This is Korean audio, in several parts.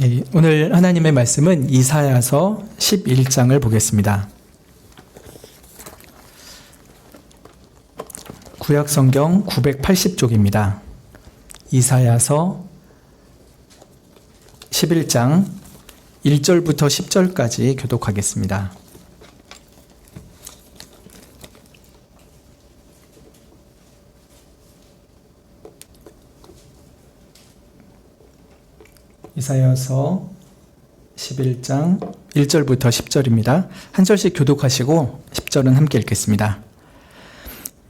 네, 오늘 하나님의 말씀은 이사야서 11장을 보겠습니다. 구약성경 980쪽입니다. 이사야서 11장 1절부터 10절까지 교독하겠습니다. 이사야서 11장 1절부터 10절입니다. 한 절씩 교독하시고 10절은 함께 읽겠습니다.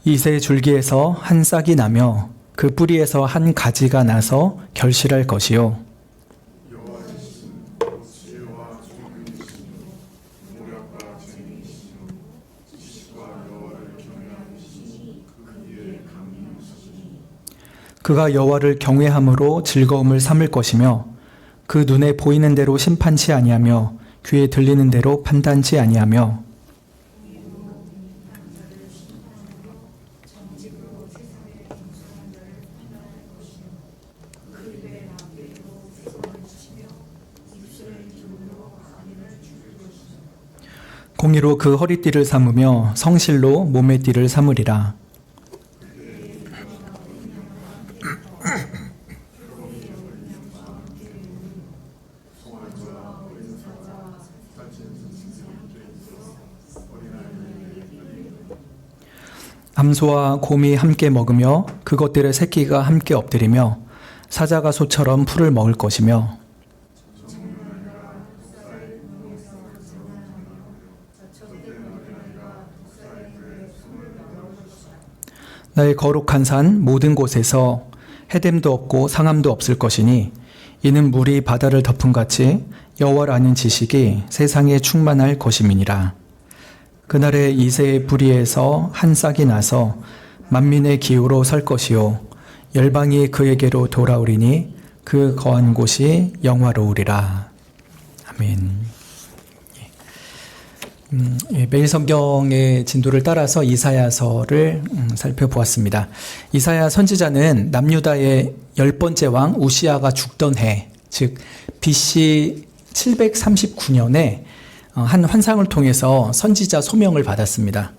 이새 줄기에서 한 싹이 나며 그 뿌리에서 한 가지가 나서 결실할 것이요. 그가 여호와를 경외함으로 즐거움을 삼을 것이며 그 눈에 보이는 대로 심판치 아니하며 귀에 들리는 대로 판단치 아니하며 공의로 그 허리띠를 삼으며 성실로 몸의 띠를 삼으리라. 암소와 곰이 함께 먹으며 그것들의 새끼가 함께 엎드리며 사자가 소처럼 풀을 먹을 것이며 나의 거룩한 산 모든 곳에서 해됨도 없고 상함도 없을 것이니 이는 물이 바다를 덮음같이 여호와를 아는 지식이 세상에 충만할 것임이니라. 그날에 이새의 뿌리에서 한 싹이 나서 만민의 기후로 설 것이요 열방이 그에게로 돌아오리니 그 거한 곳이 영화로우리라. 아멘. 매일 성경의 진도를 따라서 이사야서를 살펴보았습니다. 이사야 선지자는 남유다의 10번째 왕 우시야가 죽던 해, 즉 BC 739년에 한 환상을 통해서 선지자 소명을 받았습니다.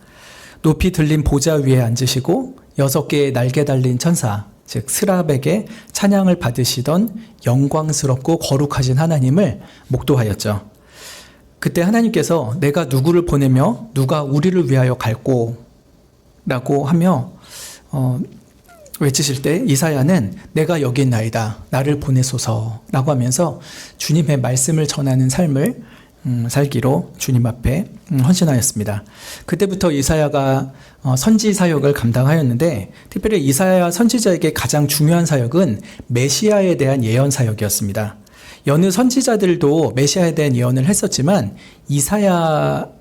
높이 들린 보좌 위에 앉으시고 6개의 날개 달린 천사, 즉 스랍에게 찬양을 받으시던 영광스럽고 거룩하신 하나님을 목도하였죠. 그때 하나님께서 내가 누구를 보내며 누가 우리를 위하여 갈꼬 라고 하며 외치실 때 이사야는 내가 여기 있나이다 나를 보내소서 라고 하면서 주님의 말씀을 전하는 삶을 살기로 주님 앞에 헌신하였습니다. 그때부터 이사야가 선지 사역을 감당하였는데 특별히 이사야 선지자에게 가장 중요한 사역은 메시아에 대한 예언 사역이었습니다. 여느 선지자들도 메시아에 대한 예언을 했었지만 이사야가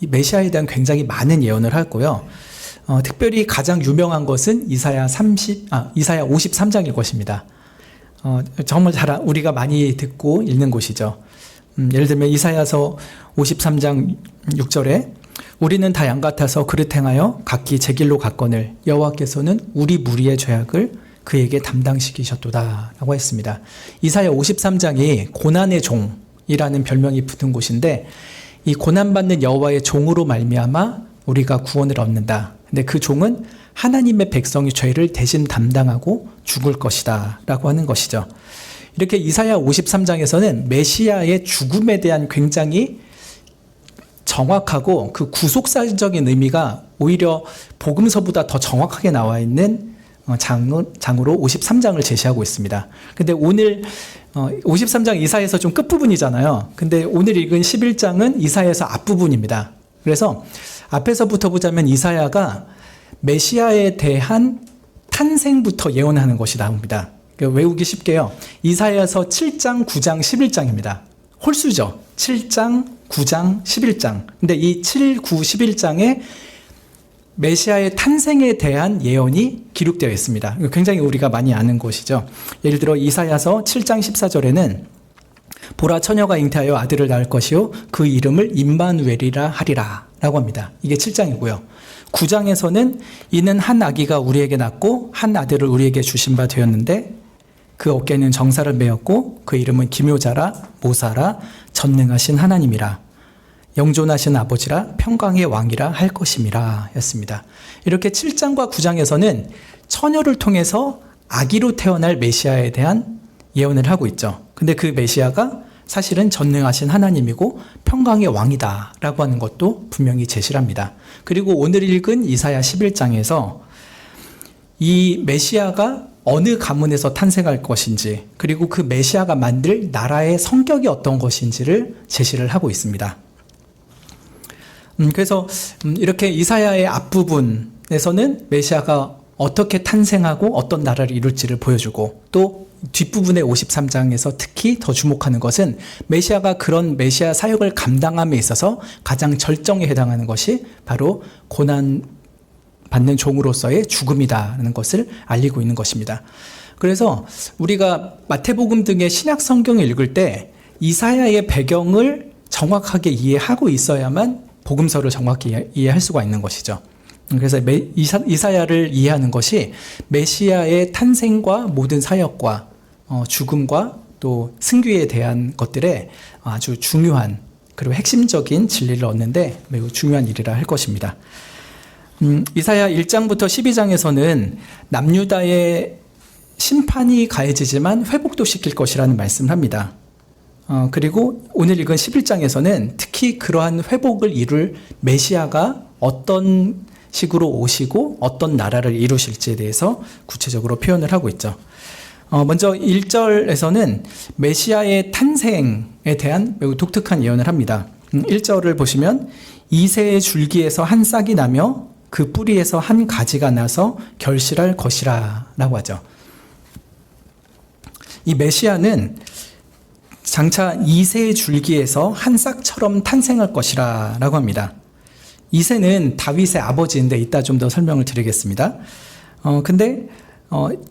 메시아에 대한 굉장히 많은 예언을 했고요. 특별히 가장 유명한 것은 이사야 53장일 것입니다. 정말 우리가 많이 듣고 읽는 곳이죠. 예를 들면 이사야서 53장 6절에 우리는 다 양 같아서 그릇 행하여 각기 제 길로 갔거늘 여호와께서는 우리 무리의 죄악을 그에게 담당시키셨도다 라고 했습니다. 이사야 53장이 고난의 종이라는 별명이 붙은 곳인데 이 고난받는 여호와의 종으로 말미암아 우리가 구원을 얻는다. 근데 그 종은 하나님의 백성의 죄를 대신 담당하고 죽을 것이다 라고 하는 것이죠. 이렇게 이사야 53장에서는 메시아의 죽음에 대한 굉장히 정확하고 그 구속사적인 의미가 오히려 복음서보다 더 정확하게 나와 있는 장으로 53장을 제시하고 있습니다. 근데 오늘 53장 이사야에서 좀 끝부분이잖아요. 근데 오늘 읽은 11장은 이사야에서 앞부분입니다. 그래서 앞에서부터 보자면 이사야가 메시아에 대한 탄생부터 예언하는 것이 나옵니다. 외우기 쉽게요. 이사야서 7장, 9장, 11장입니다. 홀수죠. 7장, 9장, 11장. 근데 이 7, 9, 11장에 메시아의 탄생에 대한 예언이 기록되어 있습니다. 굉장히 우리가 많이 아는 것이죠. 예를 들어 이사야서 7장 14절에는 보라 처녀가 잉태하여 아들을 낳을 것이요 그 이름을 임마누엘이라 하리라 라고 합니다. 이게 7장이고요. 9장에서는 이는 한 아기가 우리에게 낳고 한 아들을 우리에게 주신 바 되었는데 그 어깨는 정사를 메었고 그 이름은 기묘자라 모사라 전능하신 하나님이라 영존하신 아버지라 평강의 왕이라 할 것임이라 였습니다. 이렇게 7장과 9장에서는 처녀를 통해서 아기로 태어날 메시아에 대한 예언을 하고 있죠. 근데 그 메시아가 사실은 전능하신 하나님이고 평강의 왕이다 라고 하는 것도 분명히 제시를 합니다. 그리고 오늘 읽은 이사야 11장에서 이 메시아가 어느 가문에서 탄생할 것인지, 그리고 그 메시아가 만들 나라의 성격이 어떤 것인지를 제시를 하고 있습니다. 그래서 이렇게 이사야의 앞부분에서는 메시아가 어떻게 탄생하고 어떤 나라를 이룰지를 보여주고, 또 뒷부분의 53장에서 특히 더 주목하는 것은 메시아가 그런 메시아 사역을 감당함에 있어서 가장 절정에 해당하는 것이 바로 고난 받는 종으로서의 죽음이다라는 것을 알리고 있는 것입니다. 그래서 우리가 마태복음 등의 신약 성경을 읽을 때 이사야의 배경을 정확하게 이해하고 있어야만 복음서를 정확히 이해할 수가 있는 것이죠. 그래서 이사야를 이해하는 것이 메시아의 탄생과 모든 사역과 죽음과 또 승귀에 대한 것들에 아주 중요한 그리고 핵심적인 진리를 얻는데 매우 중요한 일이라 할 것입니다. 이사야 1장부터 12장에서는 남유다의 심판이 가해지지만 회복도 시킬 것이라는 말씀을 합니다. 그리고 오늘 읽은 11장에서는 특히 그러한 회복을 이룰 메시아가 어떤 식으로 오시고 어떤 나라를 이루실지에 대해서 구체적으로 표현을 하고 있죠. 먼저 1절에서는 메시아의 탄생에 대한 매우 독특한 예언을 합니다. 1절을 보시면 이새의 줄기에서 한 싹이 나며 그 뿌리에서 한 가지가 나서 결실할 것이라 라고 하죠. 이 메시아는 장차 이새의 줄기에서 한 싹처럼 탄생할 것이라 라고 합니다. 이새는 다윗의 아버지인데 이따 좀 더 설명을 드리겠습니다. 근데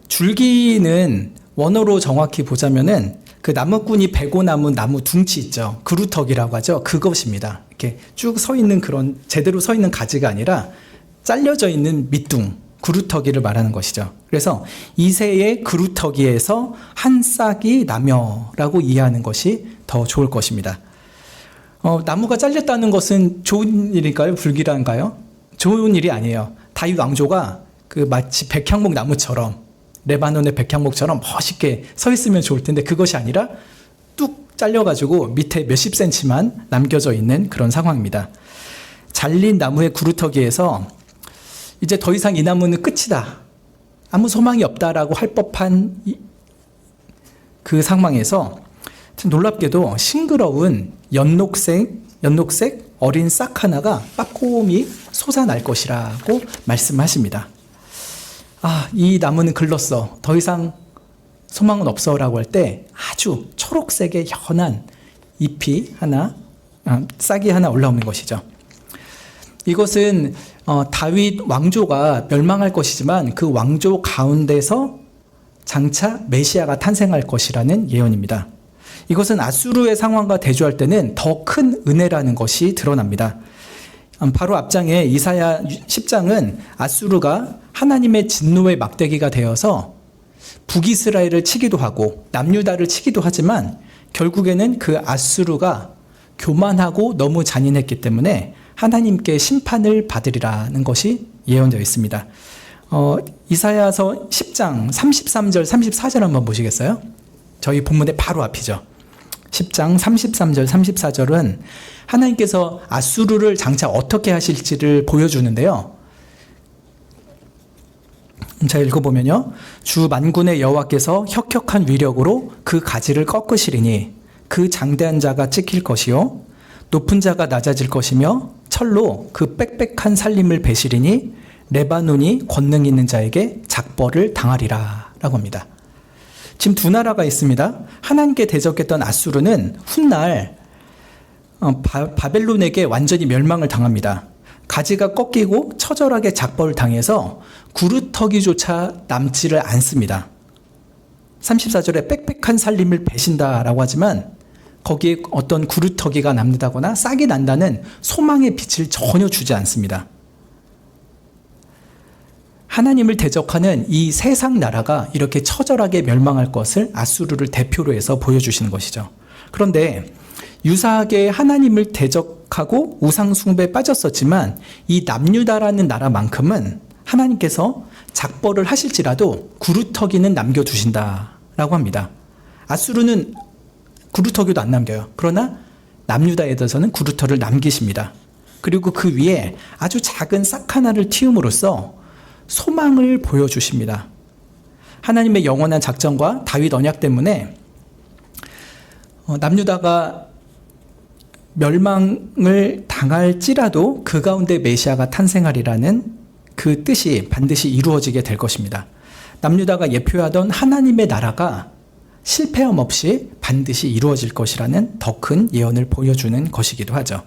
줄기는 원어로 정확히 보자면은 그 나무꾼이 베고 남은 나무 둥치 있죠. 그루터기라고 하죠. 그것입니다. 이렇게 쭉 서 있는 그런 제대로 서 있는 가지가 아니라 잘려져 있는 밑둥, 그루터기를 말하는 것이죠. 그래서 이새의 그루터기에서 한 싹이 나며라고 이해하는 것이 더 좋을 것입니다. 나무가 잘렸다는 것은 좋은 일일까요? 불길한가요? 좋은 일이 아니에요. 다윗 왕조가 그 마치 백향목 나무처럼 레바논의 백향목처럼 멋있게 서 있으면 좋을 텐데 그것이 아니라 뚝 잘려가지고 밑에 몇십 센치만 남겨져 있는 그런 상황입니다. 잘린 나무의 그루터기에서 이제 더 이상 이 나무는 끝이다, 아무 소망이 없다라고 할 법한 그 상황에서 놀랍게도 싱그러운 연녹색 어린 싹 하나가 빠꼼히 솟아날 것이라고 말씀하십니다. 이 나무는 글렀어, 더 이상 소망은 없어 라고 할 때 아주 초록색의 연한 잎이 하나, 싹이 하나 올라오는 것이죠. 이것은 다윗 왕조가 멸망할 것이지만 그 왕조 가운데서 장차 메시아가 탄생할 것이라는 예언입니다. 이것은 아수르의 상황과 대조할 때는 더 큰 은혜라는 것이 드러납니다. 바로 앞장에 이사야 10장은 아수르가 하나님의 진노의 막대기가 되어서 북이스라엘을 치기도 하고 남유다를 치기도 하지만 결국에는 그 아수르가 교만하고 너무 잔인했기 때문에 하나님께 심판을 받으리라는 것이 예언되어 있습니다. 이사야서 10장 33절 34절 한번 보시겠어요? 저희 본문의 바로 앞이죠. 10장 33절 34절은 하나님께서 아수르를 장차 어떻게 하실지를 보여주는데요. 자, 읽어보면요. 주 만군의 여호와께서 혁혁한 위력으로 그 가지를 꺾으시리니 그 장대한 자가 찍힐 것이요 높은 자가 낮아질 것이며 철로 그 빽빽한 살림을 베시리니 레바논이 권능 있는 자에게 작벌을 당하리라 라고 합니다. 지금 두 나라가 있습니다. 하나님께 대적했던 아수르는 훗날 바벨론에게 완전히 멸망을 당합니다. 가지가 꺾이고 처절하게 작벌을 당해서 구루터기조차 남지를 않습니다. 34절에 빽빽한 살림을 베신다라고 하지만 거기에 어떤 구루터기가 남는다거나 싹이 난다는 소망의 빛을 전혀 주지 않습니다. 하나님을 대적하는 이 세상 나라가 이렇게 처절하게 멸망할 것을 아수르를 대표로 해서 보여주시는 것이죠. 그런데 유사하게 하나님을 대적하고 우상숭배에 빠졌었지만 이 남유다라는 나라만큼은 하나님께서 작벌을 하실지라도 구루터기는 남겨두신다라고 합니다. 아수르는 구루터기도 안 남겨요. 그러나 남유다에 대해서는 구루터를 남기십니다. 그리고 그 위에 아주 작은 싹 하나를 틔움으로써 소망을 보여주십니다. 하나님의 영원한 작정과 다윗 언약 때문에 남유다가 멸망을 당할지라도 그 가운데 메시아가 탄생하리라는 그 뜻이 반드시 이루어지게 될 것입니다. 남유다가 예표하던 하나님의 나라가 실패함 없이 반드시 이루어질 것이라는 더 큰 예언을 보여주는 것이기도 하죠.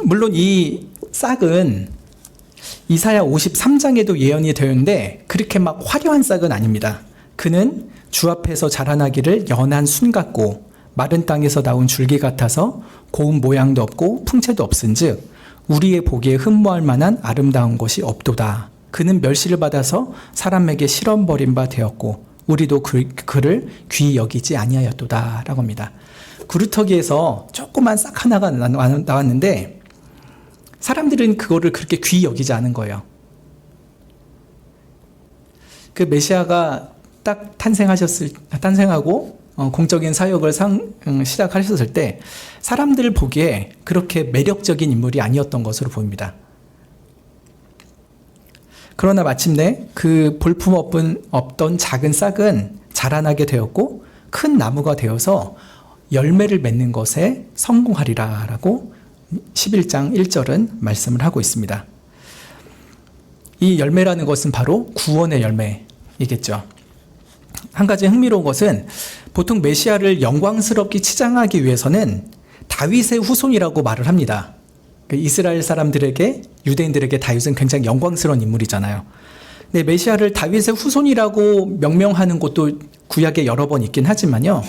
물론 이 싹은 이사야 53장에도 예언이 되었는데 그렇게 막 화려한 싹은 아닙니다. 그는 주 앞에서 자라나기를 연한 순 같고 마른 땅에서 나온 줄기 같아서 고운 모양도 없고 풍채도 없은즉 우리의 보기에 흠모할 만한 아름다운 것이 없도다. 그는 멸시를 받아서 사람에게 실험 버린 바 되었고 우리도 그를 귀히 여기지 아니하였도다 라고 합니다. 구루터기에서 조그만 싹 하나가 나왔는데 사람들은 그거를 그렇게 귀히 여기지 않은 거예요. 그 메시아가 딱 탄생하고 공적인 사역을 시작하셨을 때 사람들 보기에 그렇게 매력적인 인물이 아니었던 것으로 보입니다. 그러나 마침내 그 볼품없던 작은 싹은 자라나게 되었고 큰 나무가 되어서 열매를 맺는 것에 성공하리라 라고 11장 1절은 말씀을 하고 있습니다. 이 열매라는 것은 바로 구원의 열매이겠죠. 한 가지 흥미로운 것은 보통 메시아를 영광스럽게 치장하기 위해서는 다윗의 후손이라고 말을 합니다. 이스라엘 사람들에게, 유대인들에게 다윗은 굉장히 영광스러운 인물이잖아요. 근데 메시아를 다윗의 후손이라고 명명하는 곳도 구약에 여러 번 있긴 하지만요.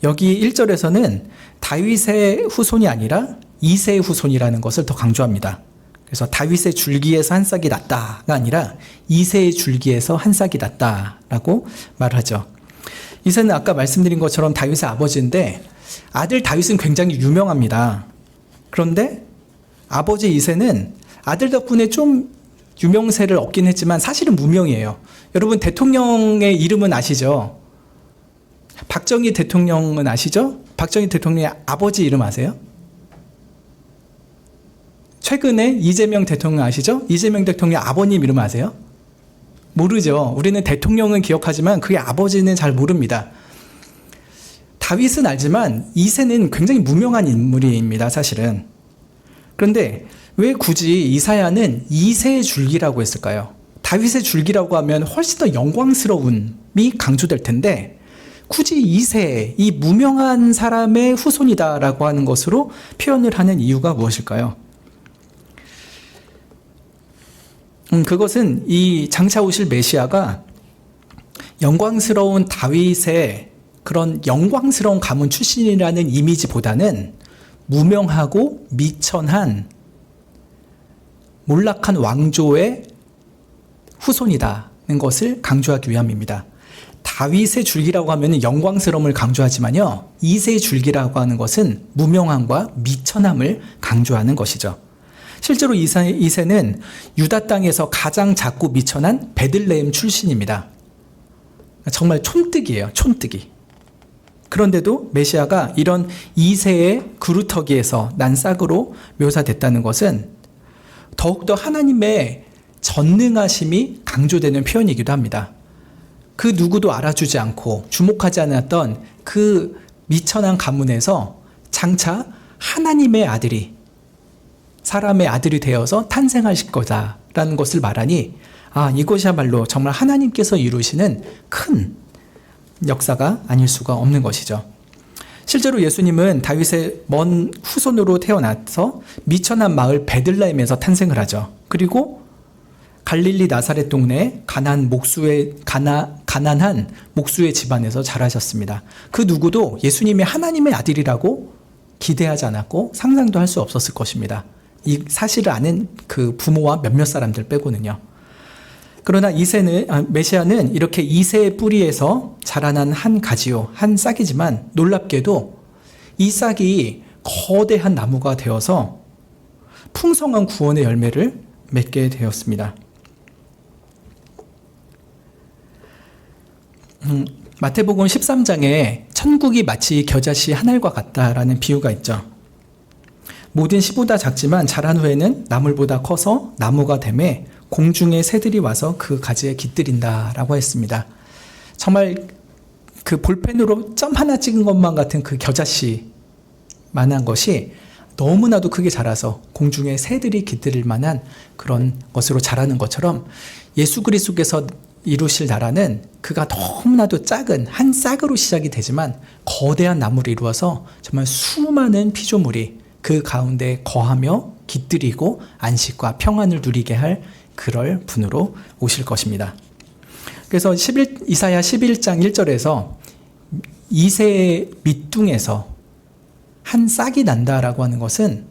여기 1절에서는 다윗의 후손이 아니라 이새의 후손이라는 것을 더 강조합니다. 그래서 다윗의 줄기에서 한 싹이 났다가 아니라 이새의 줄기에서 한 싹이 났다라고 말을 하죠. 이새는 아까 말씀드린 것처럼 다윗의 아버지인데 아들 다윗은 굉장히 유명합니다. 그런데 아버지 이새는 아들 덕분에 좀 유명세를 얻긴 했지만 사실은 무명이에요. 여러분 대통령의 이름은 아시죠? 박정희 대통령은 아시죠? 박정희 대통령의 아버지 이름 아세요? 최근에 이재명 대통령 아시죠? 이재명 대통령 아버님 이름 아세요? 모르죠. 우리는 대통령은 기억하지만 그의 아버지는 잘 모릅니다. 다윗은 알지만 이새는 굉장히 무명한 인물입니다. 사실은. 그런데 왜 굳이 이사야는 이새의 줄기라고 했을까요? 다윗의 줄기라고 하면 훨씬 더 영광스러움이 강조될 텐데 굳이 이새, 이 무명한 사람의 후손이다라고 하는 것으로 표현을 하는 이유가 무엇일까요? 그것은 이 장차 오실 메시아가 영광스러운 다윗의 그런 영광스러운 가문 출신이라는 이미지보다는 무명하고 미천한 몰락한 왕조의 후손이다는 것을 강조하기 위함입니다. 다윗의 줄기라고 하면 영광스러움을 강조하지만요, 이새의 줄기라고 하는 것은 무명함과 미천함을 강조하는 것이죠. 실제로 이새는 유다 땅에서 가장 작고 미천한 베들레헴 출신입니다. 정말 촌뜨기예요. 촌뜨기. 그런데도 메시아가 이런 이새의 그루터기에서 난 싹으로 묘사됐다는 것은 더욱더 하나님의 전능하심이 강조되는 표현이기도 합니다. 그 누구도 알아주지 않고 주목하지 않았던 그 미천한 가문에서 장차 하나님의 아들이, 사람의 아들이 되어서 탄생하실 거다라는 것을 말하니 이것이야말로 정말 하나님께서 이루시는 큰 역사가 아닐 수가 없는 것이죠. 실제로 예수님은 다윗의 먼 후손으로 태어나서 미천한 마을 베들레헴에서 탄생을 하죠. 그리고 갈릴리 나사렛 동네에 가난한 목수의 집안에서 자라셨습니다. 그 누구도 예수님이 하나님의 아들이라고 기대하지 않았고 상상도 할 수 없었을 것입니다. 이 사실을 아는 그 부모와 몇몇 사람들 빼고는요. 그러나 메시아는 이렇게 이새의 뿌리에서 자라난 한 가지요, 한 싹이지만 놀랍게도 이 싹이 거대한 나무가 되어서 풍성한 구원의 열매를 맺게 되었습니다. 마태복음 13장에 천국이 마치 겨자씨 한 알과 같다라는 비유가 있죠. 모든 씨보다 작지만 자란 후에는 나물보다 커서 나무가 되매 공중의 새들이 와서 그 가지에 깃들인다라고 했습니다. 정말 그 볼펜으로 점 하나 찍은 것만 같은 그 겨자씨 만한 것이 너무나도 크게 자라서 공중에 새들이 깃들일 만한 그런 것으로 자라는 것처럼 예수 그리스도께서 이루실 나라는 그가 너무나도 작은 한 싹으로 시작이 되지만 거대한 나무를 이루어서 정말 수많은 피조물이 그 가운데 거하며 깃들이고 안식과 평안을 누리게 할 그럴 분으로 오실 것입니다. 그래서 이사야 11장 1절에서 이새의 밑둥에서 한 싹이 난다라고 하는 것은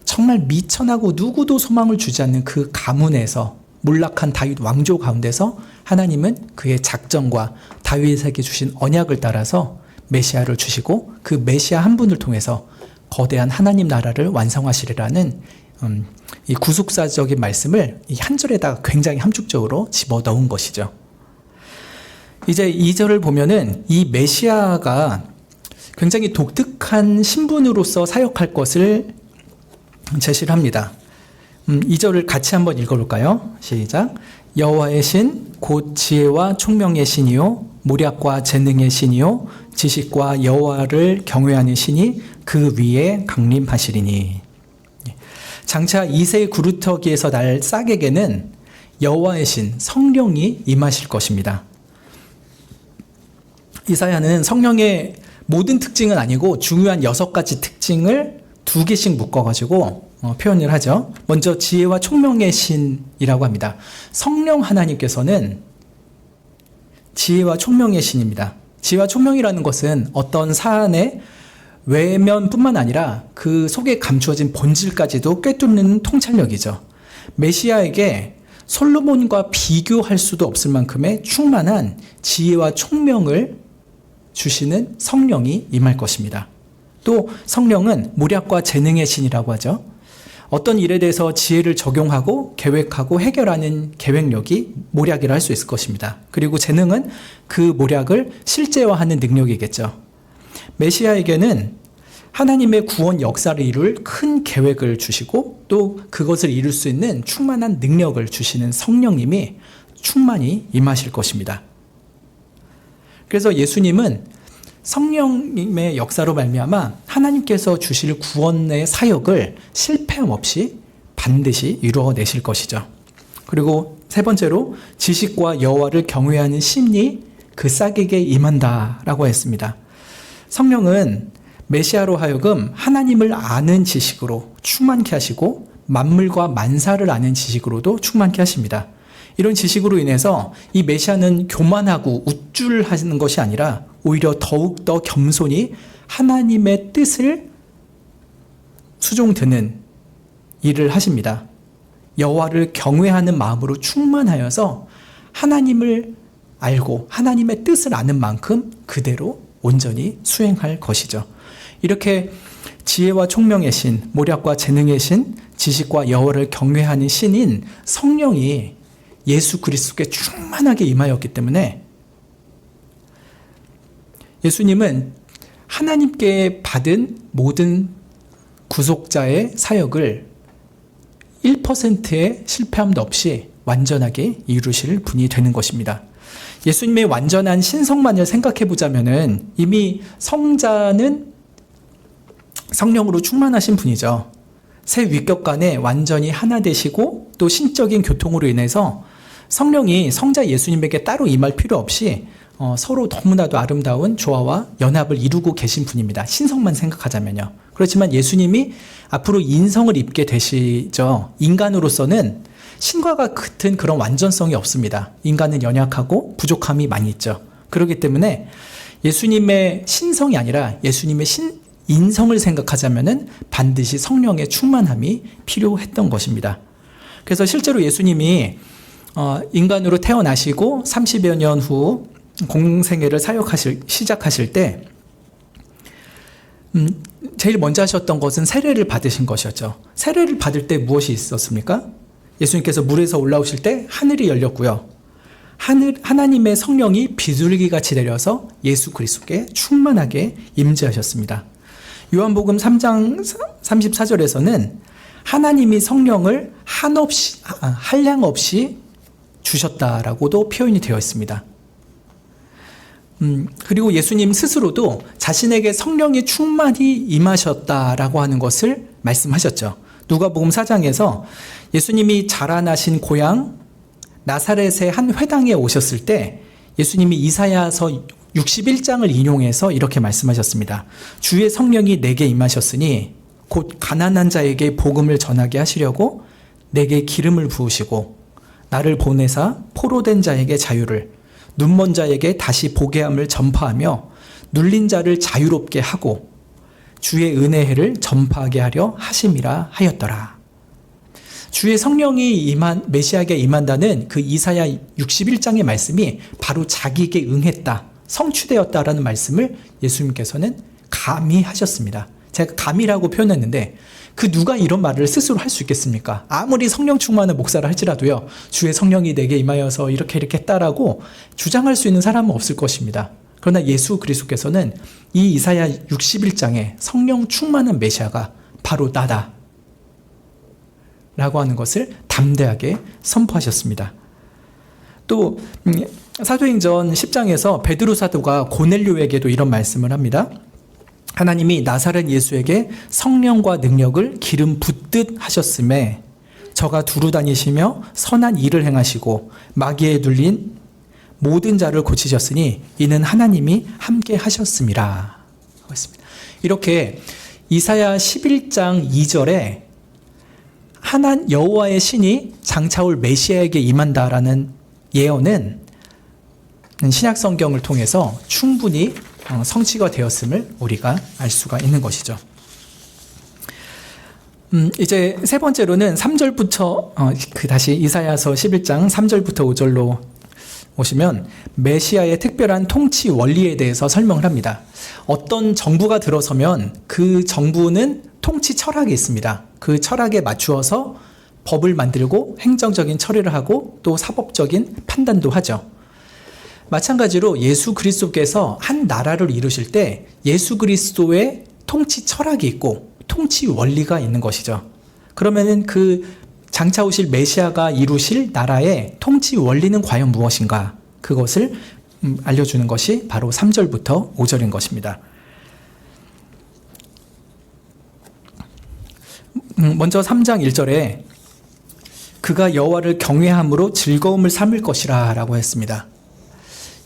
정말 미천하고 누구도 소망을 주지 않는 그 가문에서 몰락한 다윗 왕조 가운데서 하나님은 그의 작정과 다윗에게 주신 언약을 따라서 메시아를 주시고 그 메시아 한 분을 통해서 거대한 하나님 나라를 완성하시리라는 이 구속사적인 말씀을 이 한 절에다가 굉장히 함축적으로 집어넣은 것이죠. 이제 2절을 보면은 이 메시아가 굉장히 독특한 신분으로서 사역할 것을 제시를 합니다. 2절을 같이 한번 읽어볼까요? 시작. 여호와의 신, 곧 지혜와 총명의 신이요 모략과 재능의 신이요 지식과 여호와를 경외하는 신이 그 위에 강림하시리니. 장차 이새의 구루터기에서 날 싹에게는 여호와의 신, 성령이 임하실 것입니다. 이사야는 성령의 모든 특징은 아니고 중요한 6가지 특징을 2개씩 묶어가지고 표현을 하죠. 먼저 지혜와 총명의 신이라고 합니다. 성령 하나님께서는 지혜와 총명의 신입니다. 지혜와 총명이라는 것은 어떤 사안의 외면뿐만 아니라 그 속에 감추어진 본질까지도 꿰뚫는 통찰력이죠. 메시아에게 솔로몬과 비교할 수도 없을 만큼의 충만한 지혜와 총명을 주시는 성령이 임할 것입니다. 또 성령은 모략과 재능의 신이라고 하죠. 어떤 일에 대해서 지혜를 적용하고 계획하고 해결하는 계획력이 모략이라 할 수 있을 것입니다. 그리고 재능은 그 모략을 실제화하는 능력이겠죠. 메시아에게는 하나님의 구원 역사를 이룰 큰 계획을 주시고 또 그것을 이룰 수 있는 충만한 능력을 주시는 성령님이 충만히 임하실 것입니다. 그래서 예수님은 성령님의 역사로 말미암아 하나님께서 주실 구원의 사역을 실패함 없이 반드시 이루어내실 것이죠. 그리고 세 번째로 지식과 여호와를 경외하는 심리 그 싹에게 임한다라고 했습니다. 성령은 메시아로 하여금 하나님을 아는 지식으로 충만케 하시고 만물과 만사를 아는 지식으로도 충만케 하십니다. 이런 지식으로 인해서 이 메시아는 교만하고 우쭐하는 것이 아니라 오히려 더욱더 겸손히 하나님의 뜻을 수종드는 일을 하십니다. 여호와를 경외하는 마음으로 충만하여서 하나님을 알고 하나님의 뜻을 아는 만큼 그대로 온전히 수행할 것이죠. 이렇게 지혜와 총명의 신, 모략과 재능의 신, 지식과 여호와를 경외하는 신인 성령이 예수 그리스도께 충만하게 임하였기 때문에 예수님은 하나님께 받은 모든 구속자의 사역을 1%의 실패함도 없이 완전하게 이루실 분이 되는 것입니다. 예수님의 완전한 신성만을 생각해 보자면은 이미 성자는 성령으로 충만하신 분이죠. 새 위격 간에 완전히 하나 되시고 또 신적인 교통으로 인해서 성령이 성자 예수님에게 따로 임할 필요 없이 서로 너무나도 아름다운 조화와 연합을 이루고 계신 분입니다. 신성만 생각하자면요. 그렇지만 예수님이 앞으로 인성을 입게 되시죠. 인간으로서는 신과 같은 그런 완전성이 없습니다. 인간은 연약하고 부족함이 많이 있죠. 그렇기 때문에 예수님의 신성이 아니라 예수님의 인성을 생각하자면은 반드시 성령의 충만함이 필요했던 것입니다. 그래서 실제로 예수님이 인간으로 태어나시고 30여 년 후 공생애를 시작하실 때 제일 먼저 하셨던 것은 세례를 받으신 것이었죠. 세례를 받을 때 무엇이 있었습니까? 예수님께서 물에서 올라오실 때 하늘이 열렸고요. 하나님의 성령이 비둘기같이 내려서 예수 그리스도께 충만하게 임재하셨습니다. 요한복음 3장 34절에서는 하나님이 성령을 한량 없이 주셨다라고도 표현이 되어 있습니다. 그리고 예수님 스스로도 자신에게 성령이 충만히 임하셨다라고 하는 것을 말씀하셨죠. 누가복음 4장에서 예수님이 자라나신 고향 나사렛의 한 회당에 오셨을 때 예수님이 이사야서 61장을 인용해서 이렇게 말씀하셨습니다. 주의 성령이 내게 임하셨으니 곧 가난한 자에게 복음을 전하게 하시려고 내게 기름을 부으시고 나를 보내사 포로된 자에게 자유를 눈먼 자에게 다시 보게 함을 전파하며 눌린 자를 자유롭게 하고 주의 은혜를 전파하게 하려 하심이라 하였더라. 주의 성령이 메시아에게 임한다는 그 이사야 61장의 말씀이 바로 자기에게 응했다, 성취되었다라는 말씀을 예수님께서는 감히 하셨습니다. 제가 감히라고 표현했는데 그 누가 이런 말을 스스로 할 수 있겠습니까? 아무리 성령 충만한 목사를 할지라도요, 주의 성령이 내게 임하여서 이렇게 했다라고 주장할 수 있는 사람은 없을 것입니다. 그러나 예수 그리스도께서는 이 이사야 61장에 성령 충만한 메시아가 바로 나다 라고 하는 것을 담대하게 선포하셨습니다. 또 사도행전 10장에서 베드로 사도가 고넬료에게도 이런 말씀을 합니다. 하나님이 나사렛 예수에게 성령과 능력을 기름 붓듯 하셨음에 저가 두루 다니시며 선한 일을 행하시고 마귀에 눌린 모든 자를 고치셨으니 이는 하나님이 함께 하셨음이라. 이렇게 이사야 11장 2절에 여호와의 신이 장차올 메시아에게 임한다라는 예언은 신약 성경을 통해서 충분히 성취가 되었음을 우리가 알 수가 있는 것이죠. 이제 세 번째로는 3절부터 다시 이사야서 11장 3절부터 5절로 오시면 메시아의 특별한 통치 원리에 대해서 설명을 합니다. 어떤 정부가 들어서면 그 정부는 통치 철학이 있습니다. 그 철학에 맞추어서 법을 만들고 행정적인 처리를 하고 또 사법적인 판단도 하죠. 마찬가지로 예수 그리스도께서 한 나라를 이루실 때 예수 그리스도의 통치 철학이 있고 통치 원리가 있는 것이죠. 그러면은 그 장차 오실 메시아가 이루실 나라의 통치 원리는 과연 무엇인가? 그것을 알려주는 것이 바로 3절부터 5절인 것입니다. 먼저 3장 1절에 그가 여호와를 경외함으로 즐거움을 삼을 것이라 라고 했습니다.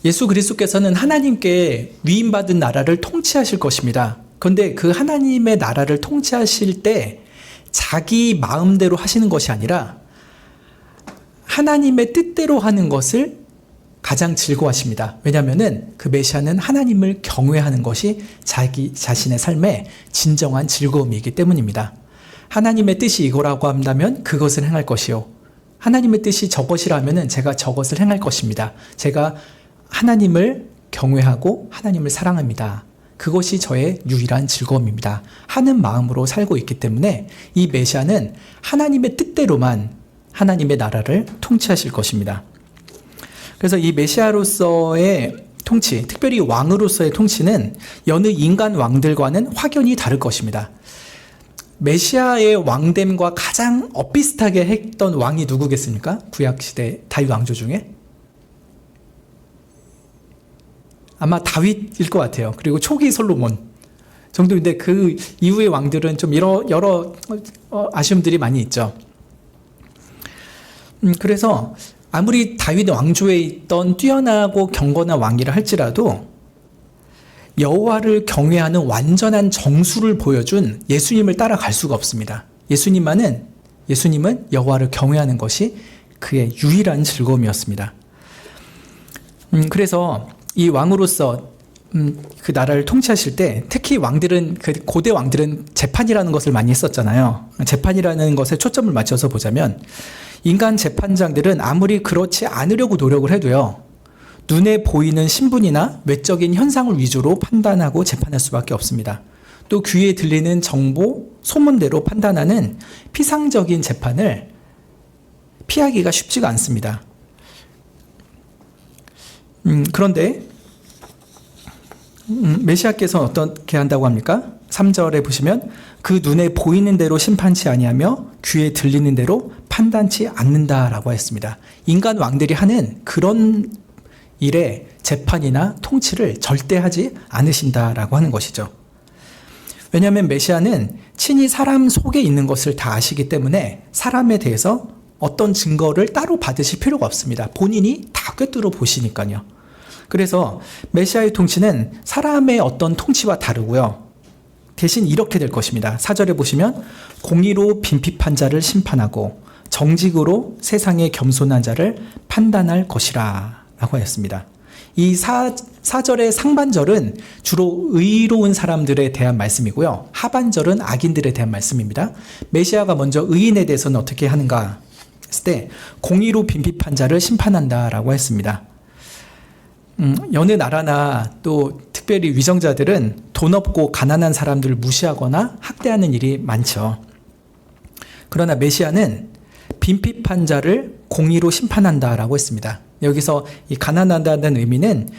예수 그리스도께서는 하나님께 위임받은 나라를 통치하실 것입니다. 그런데 그 하나님의 나라를 통치하실 때 자기 마음대로 하시는 것이 아니라 하나님의 뜻대로 하는 것을 가장 즐거워하십니다. 왜냐하면 그 메시아는 하나님을 경외하는 것이 자기 자신의 삶의 진정한 즐거움이기 때문입니다. 하나님의 뜻이 이거라고 한다면 그것을 행할 것이요, 하나님의 뜻이 저것이라면 제가 저것을 행할 것입니다. 제가 하나님을 경외하고 하나님을 사랑합니다. 그것이 저의 유일한 즐거움입니다 하는 마음으로 살고 있기 때문에 이 메시아는 하나님의 뜻대로만 하나님의 나라를 통치하실 것입니다. 그래서 이 메시아로서의 통치, 특별히 왕으로서의 통치는 여느 인간 왕들과는 확연히 다를 것입니다. 메시아의 왕됨과 가장 엇비슷하게 했던 왕이 누구겠습니까? 구약시대 다윗 왕조 중에? 아마 다윗일 것 같아요. 그리고 초기 솔로몬 정도인데 그 이후의 왕들은 좀 여러 아쉬움들이 많이 있죠. 그래서 아무리 다윗 왕조에 있던 뛰어나고 경건한 왕이라 할지라도 여호와를 경외하는 완전한 정수를 보여준 예수님을 따라갈 수가 없습니다. 예수님은 여호와를 경외하는 것이 그의 유일한 즐거움이었습니다. 그래서 이 왕으로서 그 나라를 통치하실 때 특히 왕들은 그 고대 왕들은 재판이라는 것을 많이 했었잖아요. 재판이라는 것에 초점을 맞춰서 보자면 인간 재판장들은 아무리 그렇지 않으려고 노력을 해도요. 눈에 보이는 신분이나 외적인 현상을 위주로 판단하고 재판할 수밖에 없습니다. 또 귀에 들리는 정보, 소문대로 판단하는 피상적인 재판을 피하기가 쉽지가 않습니다. 그런데 메시아께서는 어떻게 한다고 합니까? 3절에 보시면 그 눈에 보이는 대로 심판치 아니하며 귀에 들리는 대로 판단치 않는다라고 했습니다. 인간 왕들이 하는 그런 일에 재판이나 통치를 절대 하지 않으신다라고 하는 것이죠. 왜냐하면 메시아는 친히 사람 속에 있는 것을 다 아시기 때문에 사람에 대해서 어떤 증거를 따로 받으실 필요가 없습니다. 본인이 다 꿰뚫어 보시니까요. 그래서 메시아의 통치는 사람의 어떤 통치와 다르고요. 대신 이렇게 될 것입니다. 4절에 보시면 공의로 빈핍한 자를 심판하고 정직으로 세상의 겸손한 자를 판단할 것이라 라고 하였습니다. 이 4절의 상반절은 주로 의로운 사람들에 대한 말씀이고요. 하반절은 악인들에 대한 말씀입니다. 메시아가 먼저 의인에 대해서는 어떻게 하는가 했을 때 공의로 빈핍한 자를 심판한다라고 했습니다. 여느 나라나 또 특별히 위정자들은 돈 없고 가난한 사람들을 무시하거나 학대하는 일이 많죠. 그러나 메시아는 빈핍한 자를 공의로 심판한다라고 했습니다. 여기서 이 가난하다는 의미는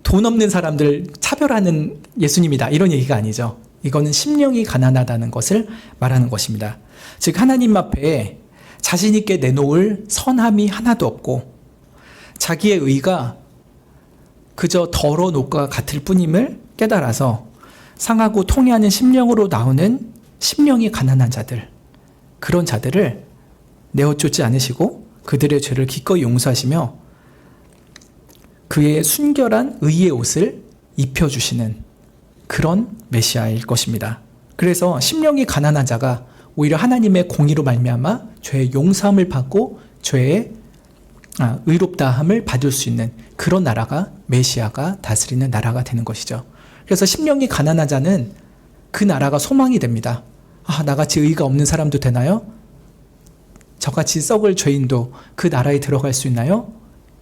돈 없는 사람들 차별하는 예수님이다 이런 얘기가 아니죠. 이거는 심령이 가난하다는 것을 말하는 것입니다. 즉 하나님 앞에 자신 있게 내놓을 선함이 하나도 없고 자기의 의가 그저 더러운 옷과 같을 뿐임을 깨달아서 상하고 통해하는 심령으로 나오는 심령이 가난한 자들, 그런 자들을 내어쫓지 않으시고 그들의 죄를 기꺼이 용서하시며 그의 순결한 의의 옷을 입혀주시는 그런 메시아일 것입니다. 그래서 심령이 가난한 자가 오히려 하나님의 공의로 말미암아 죄의 용서함을 받고 죄의 의롭다함을 받을 수 있는 그런 나라가 메시아가 다스리는 나라가 되는 것이죠. 그래서 심령이 가난한 자는 그 나라가 소망이 됩니다. 나같이 의가 없는 사람도 되나요? 저같이 썩을 죄인도 그 나라에 들어갈 수 있나요?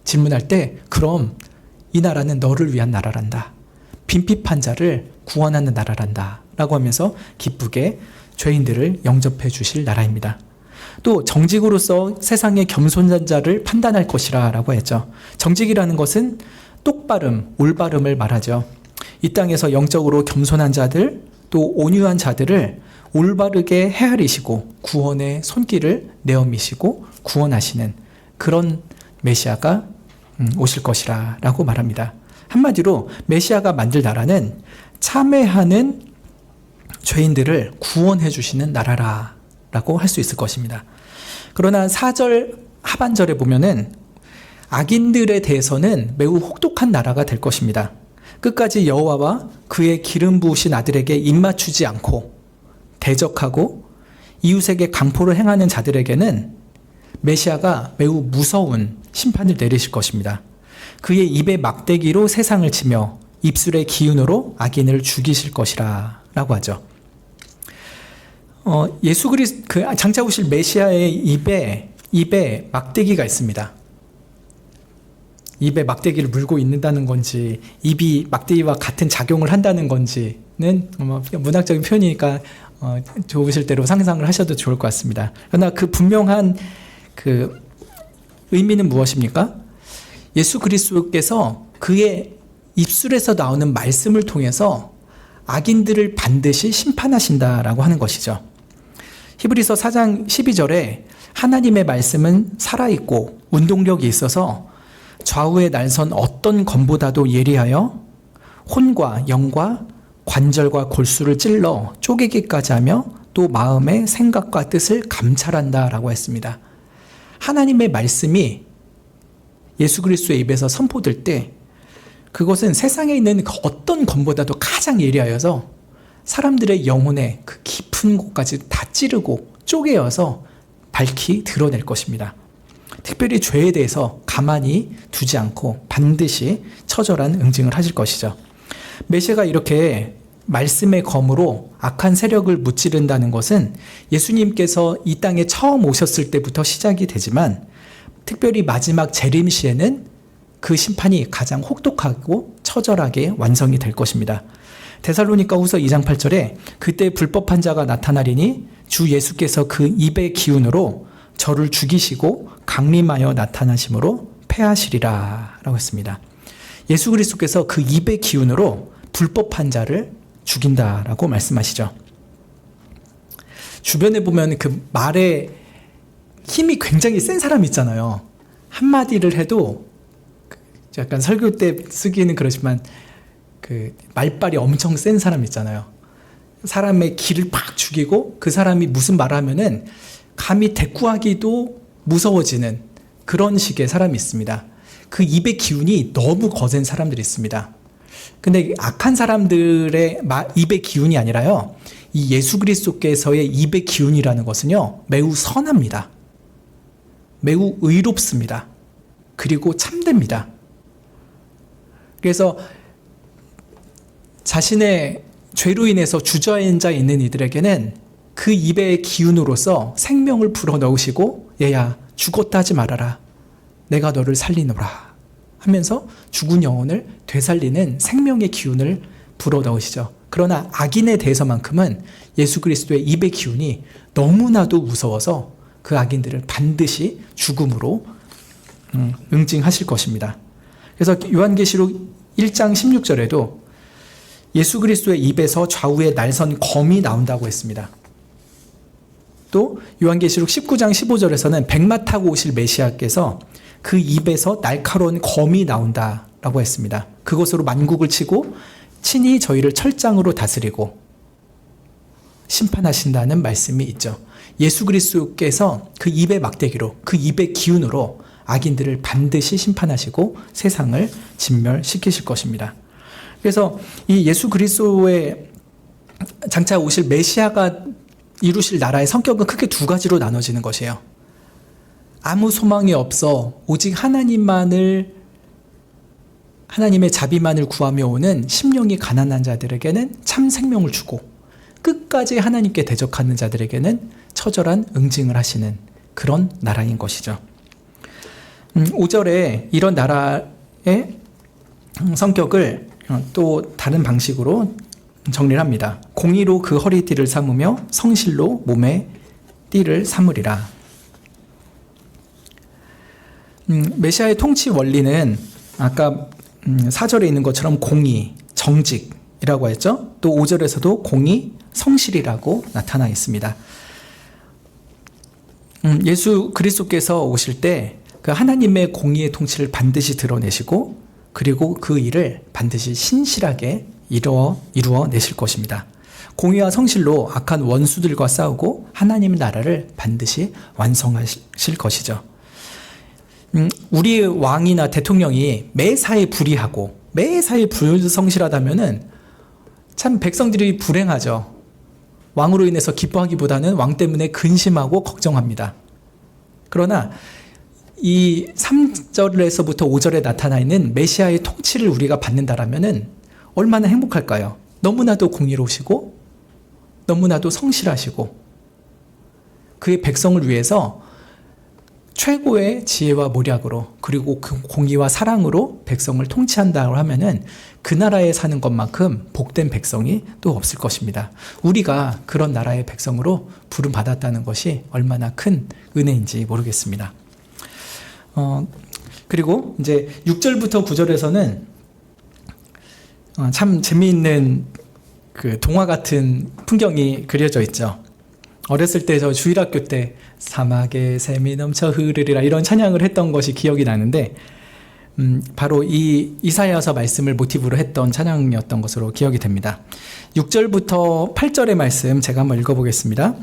질문할 때 그럼 이 나라는 너를 위한 나라란다. 빈핍한 자를 구원하는 나라란다 라고 하면서 기쁘게 죄인들을 영접해 주실 나라입니다. 또 정직으로서 세상의 겸손한 자를 판단할 것이라 라고 했죠. 정직이라는 것은 똑바름, 올바름을 말하죠. 이 땅에서 영적으로 겸손한 자들 또 온유한 자들을 올바르게 헤아리시고 구원의 손길을 내어미시고 구원하시는 그런 메시아가 오실 것이라 라고 말합니다. 한마디로 메시아가 만들 나라는 참회하는 죄인들을 구원해 주시는 나라라 라고 할 수 있을 것입니다. 그러나 4절 하반절에 보면은 악인들에 대해서는 매우 혹독한 나라가 될 것입니다. 끝까지 여호와와 그의 기름 부으신 아들에게 입맞추지 않고 대적하고 이웃에게 강포를 행하는 자들에게는 메시아가 매우 무서운 심판을 내리실 것입니다. 그의 입의 막대기로 세상을 치며 입술의 기운으로 악인을 죽이실 것이라 라고 하죠. 예수 그리스도 장차 오실 메시아의 입에 막대기가 있습니다. 입에 막대기를 물고 있는다는 건지 입이 막대기와 같은 작용을 한다는 건지는 문학적인 표현이니까 좋으실 대로 상상을 하셔도 좋을 것 같습니다. 그러나 그 분명한 그 의미는 무엇입니까? 예수 그리스도께서 그의 입술에서 나오는 말씀을 통해서 악인들을 반드시 심판하신다라고 하는 것이죠. 히브리서 4장 12절에 하나님의 말씀은 살아있고 운동력이 있어서 좌우에 날선 어떤 검보다도 예리하여 혼과 영과 관절과 골수를 찔러 쪼개기까지 하며 또 마음의 생각과 뜻을 감찰한다라고 했습니다. 하나님의 말씀이 예수 그리스도의 입에서 선포될 때 그것은 세상에 있는 어떤 검보다도 가장 예리하여서 사람들의 영혼의 그 깊은 곳까지 다 찌르고 쪼개어서 밝히 드러낼 것입니다. 특별히 죄에 대해서 가만히 두지 않고 반드시 처절한 응징을 하실 것이죠. 메시아가 이렇게 말씀의 검으로 악한 세력을 무찌른다는 것은 예수님께서 이 땅에 처음 오셨을 때부터 시작이 되지만 특별히 마지막 재림 시에는 그 심판이 가장 혹독하고 처절하게 완성이 될 것입니다. 데살로니가 후서 2장 8절에 그때 불법한 자가 나타나리니 주 예수께서 그 입의 기운으로 저를 죽이시고 강림하여 나타나심으로 패하시리라 라고 했습니다. 예수 그리스도께서 그 입의 기운으로 불법한 자를 죽인다라고 말씀하시죠. 주변에 보면 그 말에 힘이 굉장히 센 사람 있잖아요. 한마디를 해도 약간 설교 때 쓰기는 그렇지만 그 말빨이 엄청 센 사람 있잖아요. 사람의 기를 팍 죽이고 그 사람이 무슨 말을 하면은 감히 대꾸하기도 무서워지는 그런 식의 사람이 있습니다. 그 입의 기운이 너무 거센 사람들이 있습니다. 근데 악한 사람들의 입의 기운이 아니라요, 이 예수 그리스도께서의 입의 기운이라는 것은요, 매우 선합니다. 매우 의롭습니다. 그리고 참됩니다. 그래서 자신의 죄로 인해서 주저앉아 있는 이들에게는 그 입의 기운으로서 생명을 불어넣으시고 얘야 죽었다 하지 말아라. 내가 너를 살리노라 하면서 죽은 영혼을 되살리는 생명의 기운을 불어넣으시죠. 그러나 악인에 대해서만큼은 예수 그리스도의 입의 기운이 너무나도 무서워서 그 악인들을 반드시 죽음으로 응징하실 것입니다. 그래서 요한계시록 1장 16절에도 예수 그리스도의 입에서 좌우에 날선 검이 나온다고 했습니다. 또 요한계시록 19장 15절에서는 백마 타고 오실 메시아께서 그 입에서 날카로운 검이 나온다라고 했습니다. 그것으로 만국을 치고 친히 저희를 철장으로 다스리고 심판하신다는 말씀이 있죠. 예수 그리스도께서 그 입의 막대기로, 그 입의 기운으로 악인들을 반드시 심판하시고 세상을 진멸시키실 것입니다. 그래서 이 예수 그리스도의 장차 오실 메시아가 이루실 나라의 성격은 크게 두 가지로 나눠지는 것이에요. 아무 소망이 없어 오직 하나님의 자비만을 구하며 오는 심령이 가난한 자들에게는 참 생명을 주고 끝까지 하나님께 대적하는 자들에게는 처절한 응징을 하시는 그런 나라인 것이죠. 5절에 이런 나라의 성격을 또 다른 방식으로 정리를 합니다. 공의로 그 허리띠를 삼으며 성실로 몸에 띠를 삼으리라. 메시아의 통치 원리는 아까 4절에 있는 것처럼 공의, 정직이라고 했죠. 또 5절에서도 공의, 성실이라고 나타나 있습니다. 예수 그리스도께서 오실 때 그 하나님의 공의의 통치를 반드시 드러내시고 그리고 그 일을 반드시 신실하게 이루어내실 것입니다. 공의와 성실로 악한 원수들과 싸우고 하나님의 나라를 반드시 완성하실 것이죠. 우리 왕이나 대통령이 매사에 불의하고 매사에 불성실하다면은 참 백성들이 불행하죠. 왕으로 인해서 기뻐하기보다는 왕 때문에 근심하고 걱정합니다. 그러나 이 3절에서부터 5절에 나타나 있는 메시아의 통치를 우리가 받는다라면은 얼마나 행복할까요? 너무나도 공의로우시고 너무나도 성실하시고 그의 백성을 위해서 최고의 지혜와 모략으로 그리고 그 공의와 사랑으로 백성을 통치한다고 하면은 그 나라에 사는 것만큼 복된 백성이 또 없을 것입니다. 우리가 그런 나라의 백성으로 부름받았다는 것이 얼마나 큰 은혜인지 모르겠습니다. 그리고 이제 6절부터 9절에서는 참 재미있는 그 동화 같은 풍경이 그려져 있죠. 어렸을 때 저 주일학교 때 사막에 샘이 넘쳐 흐르리라 이런 찬양을 했던 것이 기억이 나는데 바로 이 이사야서 말씀을 모티브로 했던 찬양이었던 것으로 기억이 됩니다. 6절부터 8절의 말씀 제가 한번 읽어보겠습니다.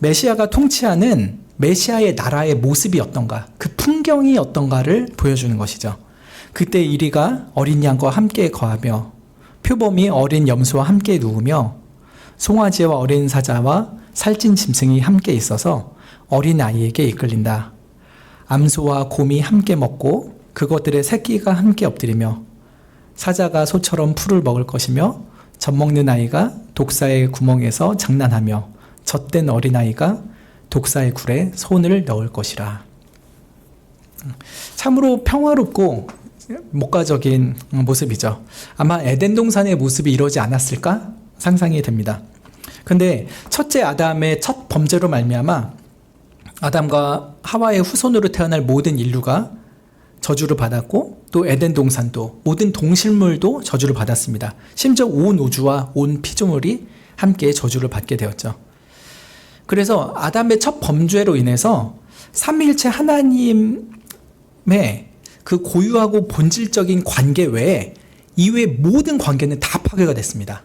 메시아가 통치하는 메시아의 나라의 모습이 어떤가, 그 풍경이 어떤가를 보여주는 것이죠. 그때 이리가 어린 양과 함께 거하며 표범이 어린 염소와 함께 누우며 송아지와 어린 사자와 살찐 짐승이 함께 있어서 어린 아이에게 이끌린다. 암소와 곰이 함께 먹고 그것들의 새끼가 함께 엎드리며 사자가 소처럼 풀을 먹을 것이며 젖먹는 아이가 독사의 구멍에서 장난하며 젖된 어린아이가 독사의 굴에 손을 넣을 것이라. 참으로 평화롭고 목가적인 모습이죠. 아마 에덴 동산의 모습이 이러지 않았을까 상상이 됩니다. 근데 첫째 아담의 첫 범죄로 말미암아 아담과 하와의 후손으로 태어날 모든 인류가 저주를 받았고 또 에덴 동산도 모든 동식물도 저주를 받았습니다. 심지어 온 우주와 온 피조물이 함께 저주를 받게 되었죠. 그래서 아담의 첫 범죄로 인해서 삼위일체 하나님의 그 고유하고 본질적인 관계 외에 이외의 모든 관계는 다 파괴가 됐습니다.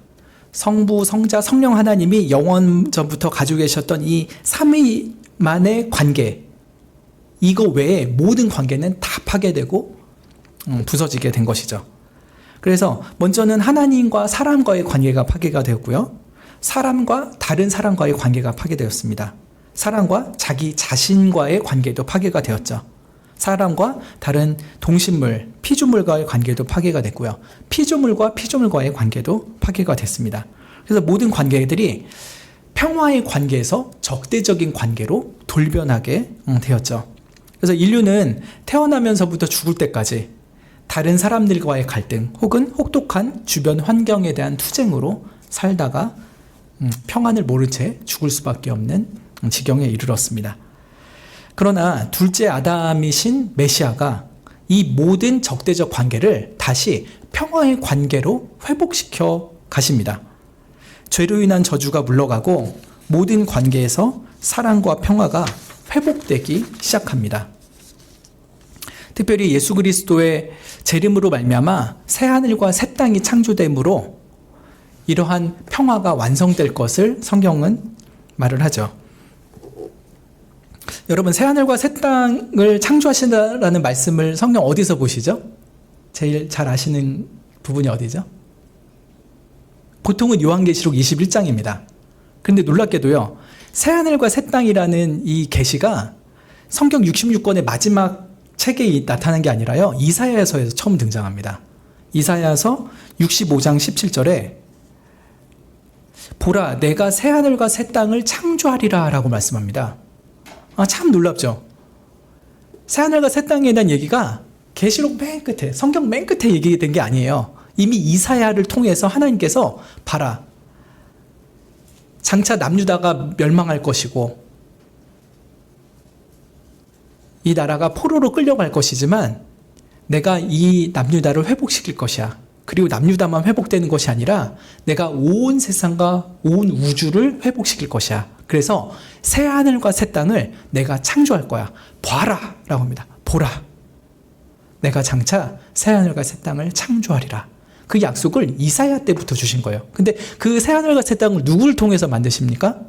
성부, 성자, 성령 하나님이 영원 전부터 가지고 계셨던 이 삼위만의 관계, 이거 외에 모든 관계는 다 파괴되고 부서지게 된 것이죠. 그래서 먼저는 하나님과 사람과의 관계가 파괴가 되었고요. 사람과 다른 사람과의 관계가 파괴되었습니다. 사람과 자기 자신과의 관계도 파괴가 되었죠. 사람과 다른 동식물, 피조물과의 관계도 파괴가 됐고요. 피조물과 피조물과의 관계도 파괴가 됐습니다. 그래서 모든 관계들이 평화의 관계에서 적대적인 관계로 돌변하게 되었죠. 그래서 인류는 태어나면서부터 죽을 때까지 다른 사람들과의 갈등 혹은 혹독한 주변 환경에 대한 투쟁으로 살다가 평안을 모른 채 죽을 수밖에 없는 지경에 이르렀습니다. 그러나 둘째 아담이신 메시아가 이 모든 적대적 관계를 다시 평화의 관계로 회복시켜 가십니다. 죄로 인한 저주가 물러가고 모든 관계에서 사랑과 평화가 회복되기 시작합니다. 특별히 예수 그리스도의 재림으로 말미암아 새 하늘과 새 땅이 창조됨으로 이러한 평화가 완성될 것을 성경은 말을 하죠. 여러분, 새 하늘과 새 땅을 창조하신다라는 말씀을 성경 어디서 보시죠? 제일 잘 아시는 부분이 어디죠? 보통은 요한계시록 21장입니다. 그런데 놀랍게도요, 새 하늘과 새 땅이라는 이 계시가 성경 66권의 마지막 책에 나타난 게 아니라요, 이사야서에서 처음 등장합니다. 이사야서 65장 17절에 보라, 내가 새 하늘과 새 땅을 창조하리라 라고 말씀합니다. 참 놀랍죠? 새 하늘과 새 땅에 대한 얘기가 계시록 맨 끝에, 성경 맨 끝에 얘기된 게 아니에요. 이미 이사야를 통해서 하나님께서 봐라, 장차 남유다가 멸망할 것이고 이 나라가 포로로 끌려갈 것이지만 내가 이 남유다를 회복시킬 것이야. 그리고 남유다만 회복되는 것이 아니라 내가 온 세상과 온 우주를 회복시킬 것이야. 그래서 새 하늘과 새 땅을 내가 창조할 거야. 봐라 라고 합니다. 보라, 내가 장차 새 하늘과 새 땅을 창조하리라. 그 약속을 이사야 때부터 주신 거예요. 근데 그 새 하늘과 새 땅을 누구를 통해서 만드십니까?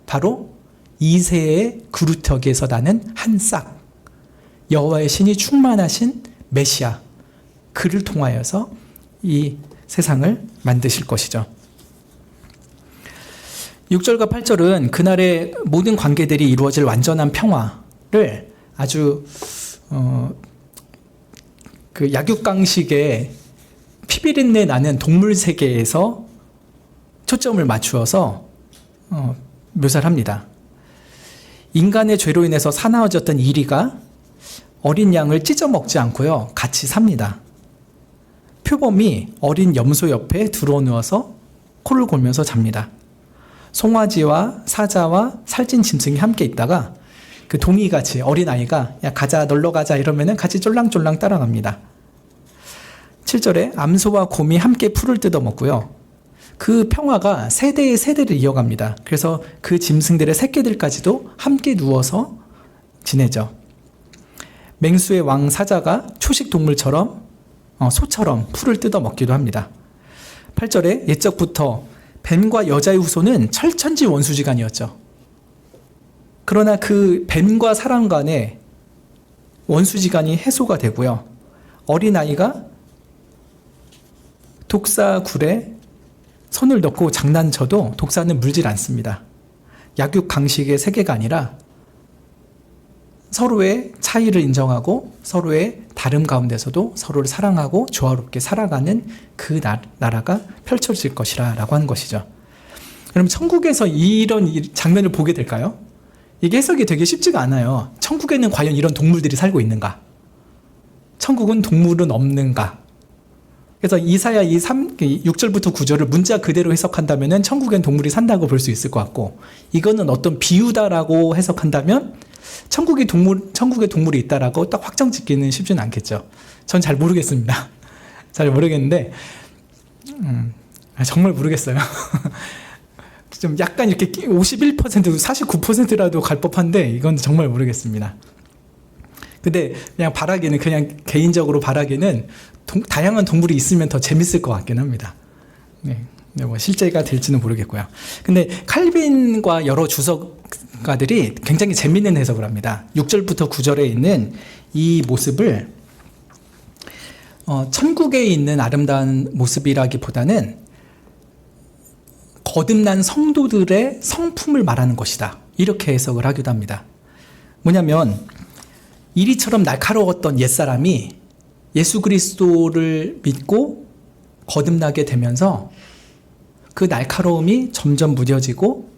바로 이새의 그루터기에서 나는 한 싹, 여호와의 신이 충만하신 메시아, 그를 통하여서 이 세상을 만드실 것이죠. 6절과 8절은 그날의 모든 관계들이 이루어질 완전한 평화를 아주 그 약육강식의 피비린내 나는 동물 세계에서 초점을 맞추어서 묘사를 합니다. 인간의 죄로 인해서 사나워졌던 이리가 어린 양을 찢어 먹지 않고요, 같이 삽니다. 표범이 어린 염소 옆에 들어 누워서 코를 골면서 잡니다. 송아지와 사자와 살찐 짐승이 함께 있다가 그 동이같이 어린아이가 야 가자, 놀러 가자 이러면은 같이 쫄랑쫄랑 따라갑니다. 7절에 암소와 곰이 함께 풀을 뜯어 먹고요, 그 평화가 세대의 세대를 이어갑니다. 그래서 그 짐승들의 새끼들까지도 함께 누워서 지내죠. 맹수의 왕 사자가 초식 동물처럼 소처럼 풀을 뜯어 먹기도 합니다. 8절에 옛적부터 뱀과 여자의 후손은 철천지 원수지간이었죠. 그러나 그 뱀과 사람 간의 원수지간이 해소가 되고요, 어린아이가 독사 굴에 손을 넣고 장난쳐도 독사는 물질 않습니다. 약육강식의 세계가 아니라 서로의 차이를 인정하고 서로의 다름 가운데서도 서로를 사랑하고 조화롭게 살아가는 그 나라가 펼쳐질 것이라 라고 하는 것이죠. 그럼 천국에서 이런 장면을 보게 될까요? 이게 해석이 되게 쉽지가 않아요. 천국에는 과연 이런 동물들이 살고 있는가? 천국은 동물은 없는가? 그래서 이사야 6절부터 9절을 문자 그대로 해석한다면 천국엔 동물이 산다고 볼 수 있을 것 같고, 이거는 어떤 비유다라고 해석한다면 천국에 동물이 있다라고 딱 확정 짓기는 쉽지는 않겠죠. 전 잘 모르겠습니다. 잘 모르겠는데 정말 모르겠어요. 좀 약간 이렇게 51%, 49%라도 갈 법한데 이건 정말 모르겠습니다. 근데 그냥 바라기는, 그냥 개인적으로 바라기는 다양한 동물이 있으면 더 재밌을 것 같긴 합니다. 네. 뭐 실제가 될지는 모르겠고요. 근데 칼빈과 여러 주석가들이 굉장히 재밌는 해석을 합니다. 6절부터 9절에 있는 이 모습을 천국에 있는 아름다운 모습이라기보다는 거듭난 성도들의 성품을 말하는 것이다, 이렇게 해석을 하기도 합니다. 뭐냐면 이리처럼 날카로웠던 옛사람이 예수 그리스도를 믿고 거듭나게 되면서 그 날카로움이 점점 무뎌지고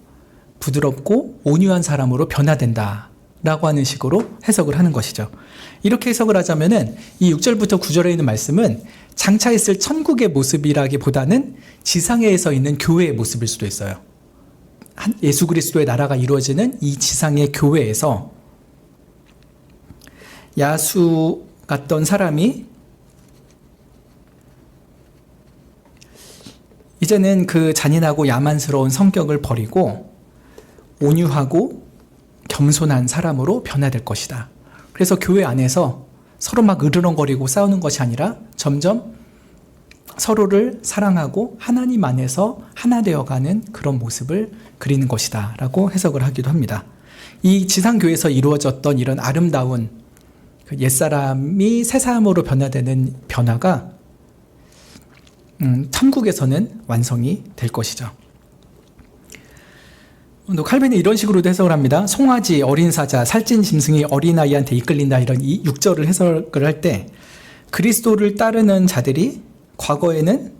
부드럽고 온유한 사람으로 변화된다 라고 하는 식으로 해석을 하는 것이죠. 이렇게 해석을 하자면은 이 6절부터 9절에 있는 말씀은 장차 있을 천국의 모습이라기보다는 지상에서 있는 교회의 모습일 수도 있어요. 예수 그리스도의 나라가 이루어지는 이 지상의 교회에서 야수 같던 사람이 이제는 그 잔인하고 야만스러운 성격을 버리고 온유하고 겸손한 사람으로 변화될 것이다. 그래서 교회 안에서 서로 막 으르렁거리고 싸우는 것이 아니라 점점 서로를 사랑하고 하나님 안에서 하나 되어가는 그런 모습을 그리는 것이다 라고 해석을 하기도 합니다. 이 지상교회에서 이루어졌던 이런 아름다운 옛사람이 새사람으로 변화되는 변화가 천국에서는 완성이 될 것이죠. 또 칼빈은 이런 식으로도 해석을 합니다. 송아지, 어린 사자, 살찐 짐승이 어린아이한테 이끌린다, 이런 이 6절을 해석을 할 때 그리스도를 따르는 자들이 과거에는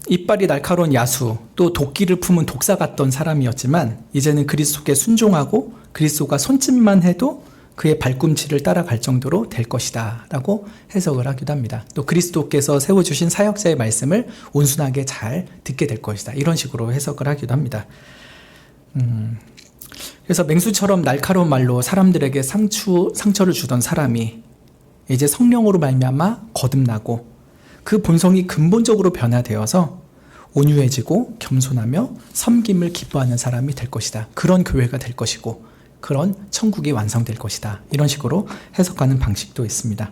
이빨이 날카로운 야수, 또 도끼를 품은 독사 같던 사람이었지만 이제는 그리스도께 순종하고 그리스도가 손짓만 해도 그의 발꿈치를 따라갈 정도로 될 것이다 라고 해석을 하기도 합니다. 또 그리스도께서 세워주신 사역자의 말씀을 온순하게 잘 듣게 될 것이다, 이런 식으로 해석을 하기도 합니다. 그래서 맹수처럼 날카로운 말로 사람들에게 상처를 주던 사람이 이제 성령으로 말미암아 거듭나고 그 본성이 근본적으로 변화되어서 온유해지고 겸손하며 섬김을 기뻐하는 사람이 될 것이다. 그런 교회가 될 것이고 그런 천국이 완성될 것이다, 이런 식으로 해석하는 방식도 있습니다.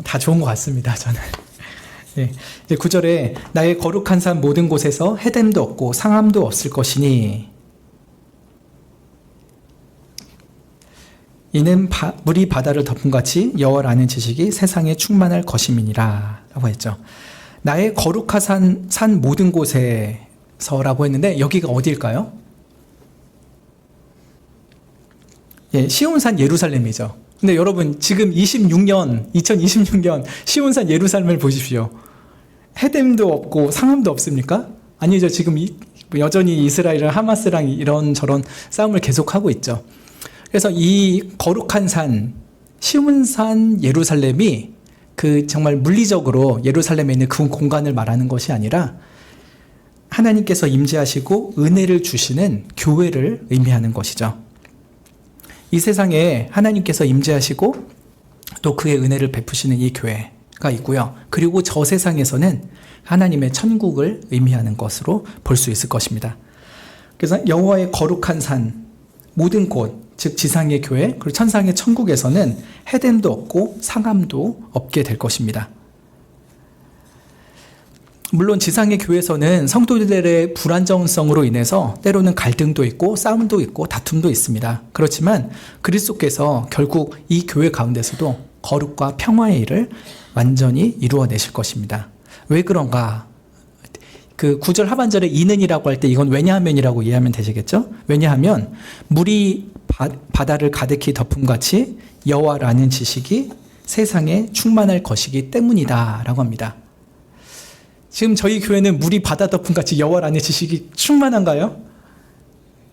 다 좋은 것 같습니다, 저는. 네. 이제 9절에 나의 거룩한 산 모든 곳에서 해됨도 없고 상함도 없을 것이니 이는 물이 바다를 덮음같이 여호와를 아는 지식이 세상에 충만할 것임이니라 라고 했죠. 나의 거룩한 산 모든 곳에서라고 했는데 여기가 어디일까요? 예, 시온산 예루살렘이죠. 근데 여러분 지금 2026년 시온산 예루살렘을 보십시오. 해됨도 없고 상함도 없습니까? 아니죠. 지금 여전히 이스라엘은 하마스랑 이런저런 싸움을 계속하고 있죠. 그래서 이 거룩한 산, 시온산 예루살렘이 그 정말 물리적으로 예루살렘에 있는 그 공간을 말하는 것이 아니라 하나님께서 임재하시고 은혜를 주시는 교회를 의미하는 것이죠. 이 세상에 하나님께서 임재하시고 또 그의 은혜를 베푸시는 이 교회가 있고요. 그리고 저 세상에서는 하나님의 천국을 의미하는 것으로 볼 수 있을 것입니다. 그래서 여호와의 거룩한 산, 모든 곳, 즉 지상의 교회, 그리고 천상의 천국에서는 해됨도 없고 상함도 없게 될 것입니다. 물론 지상의 교회에서는 성도들의 불안정성으로 인해서 때로는 갈등도 있고 싸움도 있고 다툼도 있습니다. 그렇지만 그리스도께서 결국 이 교회 가운데서도 거룩과 평화의 일을 완전히 이루어내실 것입니다. 왜 그런가? 그 9절 하반절에 이는이라고 할 때 이건 왜냐하면이라고 이해하면 되시겠죠? 왜냐하면 물이 바다를 가득히 덮음같이 여호와라는 지식이 세상에 충만할 것이기 때문이다 라고 합니다. 지금 저희 교회는 물이 바다 덮음같이 여호와라는 지식이 충만한가요?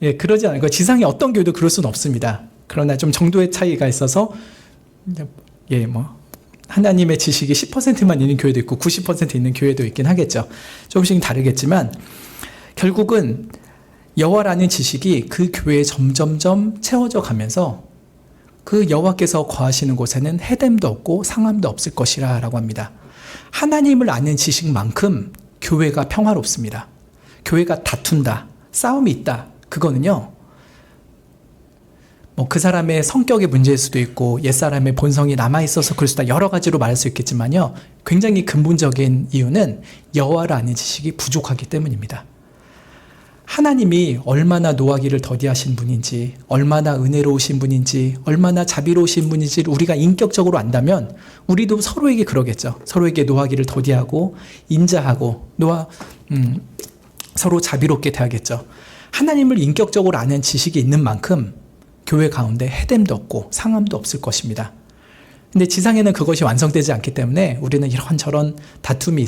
예, 그러지 않고 지상의 어떤 교회도 그럴 수는 없습니다. 그러나 좀 정도의 차이가 있어서 하나님의 지식이 10%만 있는 교회도 있고 90% 있는 교회도 있긴 하겠죠. 조금씩 다르겠지만 결국은 여호와라는 지식이 그 교회에 점점점 채워져 가면서 그 여호와께서 거하시는 곳에는 해됨도 없고 상함도 없을 것이라 라고 합니다. 하나님을 아는 지식만큼 교회가 평화롭습니다. 교회가 다툰다, 싸움이 있다, 그거는요 그 사람의 성격의 문제일 수도 있고 옛사람의 본성이 남아있어서 그럴 수도 있다, 여러 가지로 말할 수 있겠지만요 굉장히 근본적인 이유는 여호와를 아는 지식이 부족하기 때문입니다. 하나님이 얼마나 노하기를 더디하신 분인지, 얼마나 은혜로우신 분인지, 얼마나 자비로우신 분인지를 우리가 인격적으로 안다면 우리도 서로에게 그러겠죠. 서로에게 노하기를 더디하고 인자하고 서로 자비롭게 대하겠죠. 하나님을 인격적으로 아는 지식이 있는 만큼 교회 가운데 해됨도 없고 상함도 없을 것입니다. 근데 지상에는 그것이 완성되지 않기 때문에 우리는 이런저런 다툼이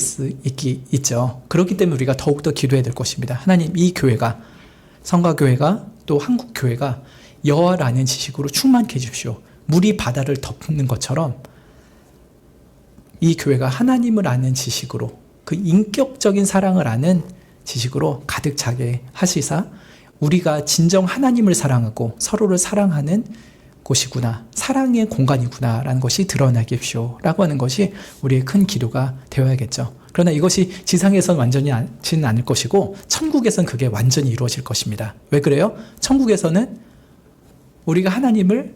있죠. 그렇기 때문에 우리가 더욱더 기도해야 될 것입니다. 하나님, 이 교회가, 성가교회가 또 한국교회가 여호와를 아는 지식으로 충만케 해주십시오. 물이 바다를 덮는 것처럼 이 교회가 하나님을 아는 지식으로, 그 인격적인 사랑을 아는 지식으로 가득 차게 하시사 우리가 진정 하나님을 사랑하고 서로를 사랑하는 곳이구나, 사랑의 공간이구나 라는 것이 드러나게 해주시오 라고 하는 것이 우리의 큰 기도가 되어야겠죠. 그러나 이것이 지상에선 완전히 않지는 않을 것이고 천국에선 그게 완전히 이루어질 것입니다. 왜 그래요? 천국에서는 우리가 하나님을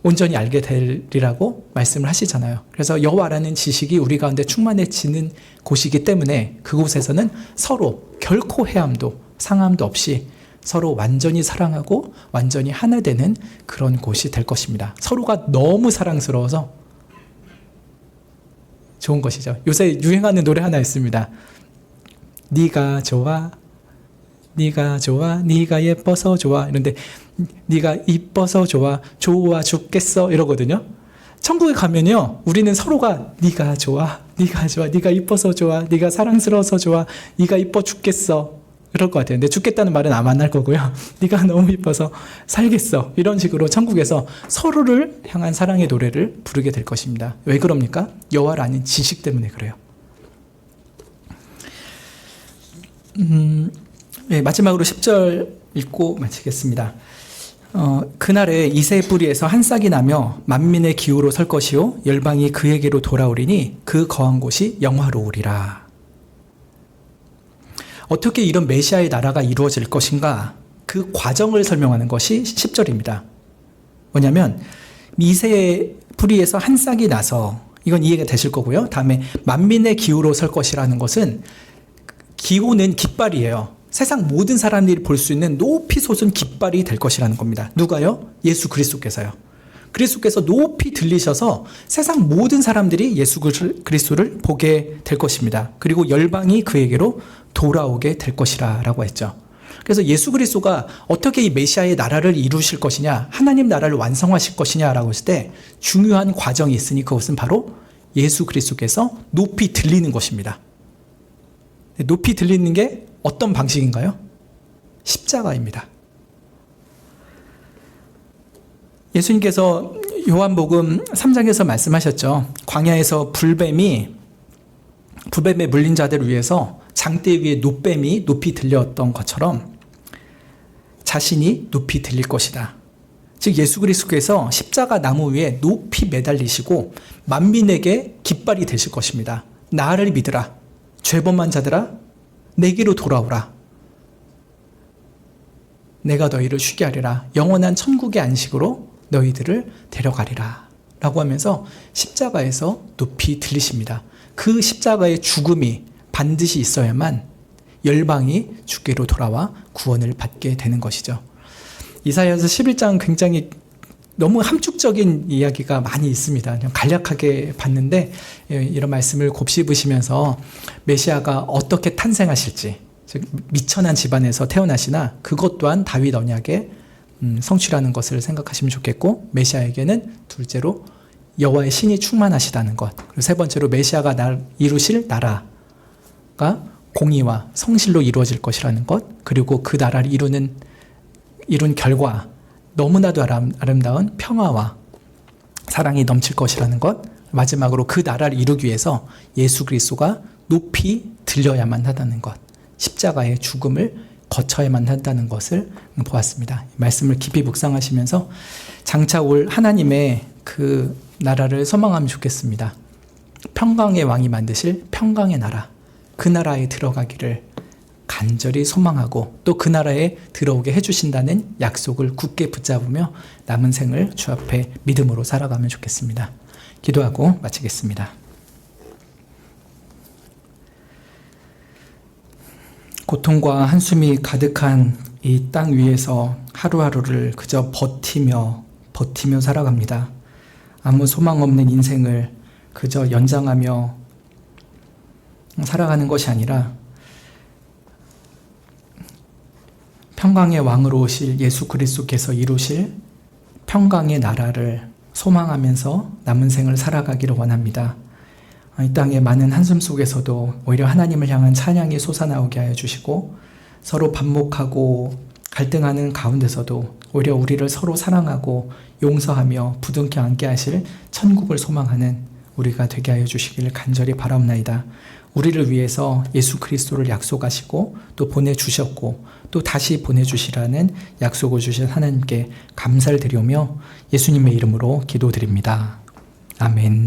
온전히 알게 되리라고 말씀을 하시잖아요. 그래서 여호와라는 지식이 우리 가운데 충만해지는 곳이기 때문에 그곳에서는 서로 결코 해함도 상함도 없이 서로 완전히 사랑하고 완전히 하나 되는 그런 곳이 될 것입니다. 서로가 너무 사랑스러워서 좋은 것이죠. 요새 유행하는 노래 하나 있습니다. 네가 좋아, 네가 좋아, 네가 예뻐서 좋아, 이런데 네가 이뻐서 좋아, 좋아 죽겠어 이러거든요. 천국에 가면요 우리는 서로가 네가 좋아, 네가 좋아, 네가 이뻐서 좋아, 네가 사랑스러워서 좋아, 네가 이뻐 죽겠어 그럴 것 같아요. 근데 죽겠다는 말은 아마 안 할 거고요. 네가 너무 이뻐서 살겠어. 이런 식으로 천국에서 서로를 향한 사랑의 노래를 부르게 될 것입니다. 왜 그럽니까? 여호와를 아는 지식 때문에 그래요. 마지막으로 10절 읽고 마치겠습니다. 그날에 이새의 뿌리에서 한 싹이 나며 만민의 기후로 설 것이요 열방이 그에게로 돌아오리니 그 거한 곳이 영화로우리라. 어떻게 이런 메시아의 나라가 이루어질 것인가? 그 과정을 설명하는 것이 10절입니다. 뭐냐면 이새의 뿌리에서 한 싹이 나서, 이건 이해가 되실 거고요. 다음에 만민의 기후로 설 것이라는 것은, 기호는 깃발이에요. 세상 모든 사람들이 볼 수 있는 높이 솟은 깃발이 될 것이라는 겁니다. 누가요? 예수 그리스도께서요. 그리스도께서 높이 들리셔서 세상 모든 사람들이 예수 그리스도를 보게 될 것입니다. 그리고 열방이 그에게로 돌아오게 될 것이라 라고 했죠. 그래서 예수 그리스도가 어떻게 이 메시아의 나라를 이루실 것이냐, 하나님 나라를 완성하실 것이냐라고 했을 때 중요한 과정이 있으니 그것은 바로 예수 그리스도께서 높이 들리는 것입니다. 높이 들리는 게 어떤 방식인가요? 십자가입니다. 예수님께서 요한복음 3장에서 말씀하셨죠. 광야에서 불뱀에 물린 자들을 위해서 장대 위에 놋뱀이 높이 들렸던 것처럼 자신이 높이 들릴 것이다. 즉 예수 그리스도께서 십자가 나무 위에 높이 매달리시고 만민에게 깃발이 되실 것입니다. 나를 믿으라. 죄범한 자들아 내게로 돌아오라. 내가 너희를 쉬게 하리라. 영원한 천국의 안식으로 너희들을 데려가리라 라고 하면서 십자가에서 높이 들리십니다. 그 십자가의 죽음이 반드시 있어야만 열방이 주께로 돌아와 구원을 받게 되는 것이죠. 이사야서 11장 굉장히 너무 함축적인 이야기가 많이 있습니다. 그냥 간략하게 봤는데 이런 말씀을 곱씹으시면서 메시아가 어떻게 탄생하실지, 즉 미천한 집안에서 태어나시나 그것 또한 다윗 언약의 성취라는 것을 생각하시면 좋겠고, 메시아에게는 둘째로 여호와의 신이 충만하시다는 것, 그리고 세 번째로 메시아가 이루실 나라가 공의와 성실로 이루어질 것이라는 것, 그리고 그 나라를 이룬 결과 너무나도 아름다운 평화와 사랑이 넘칠 것이라는 것, 마지막으로 그 나라를 이루기 위해서 예수 그리스도가 높이 들려야만 한다는 것, 십자가의 죽음을 거쳐야만 한다는 것을 보았습니다. 말씀을 깊이 묵상하시면서 장차 올 하나님의 그 나라를 소망하면 좋겠습니다. 평강의 왕이 만드실 평강의 나라, 그 나라에 들어가기를 간절히 소망하고 또 그 나라에 들어오게 해주신다는 약속을 굳게 붙잡으며 남은 생을 주 앞에 믿음으로 살아가면 좋겠습니다. 기도하고 마치겠습니다. 고통과 한숨이 가득한 이 땅 위에서 하루하루를 그저 버티며 살아갑니다. 아무 소망 없는 인생을 그저 연장하며 살아가는 것이 아니라 평강의 왕으로 오실 예수 그리스도께서 이루실 평강의 나라를 소망하면서 남은 생을 살아가기를 원합니다. 이 땅의 많은 한숨 속에서도 오히려 하나님을 향한 찬양이 솟아나오게 하여 주시고, 서로 반목하고 갈등하는 가운데서도 오히려 우리를 서로 사랑하고 용서하며 부둥켜 안게 하실 천국을 소망하는 우리가 되게 하여 주시기를 간절히 바라옵나이다. 우리를 위해서 예수 그리스도를 약속하시고 또 보내주셨고 또 다시 보내주시라는 약속을 주신 하나님께 감사를 드리며 예수님의 이름으로 기도드립니다. 아멘.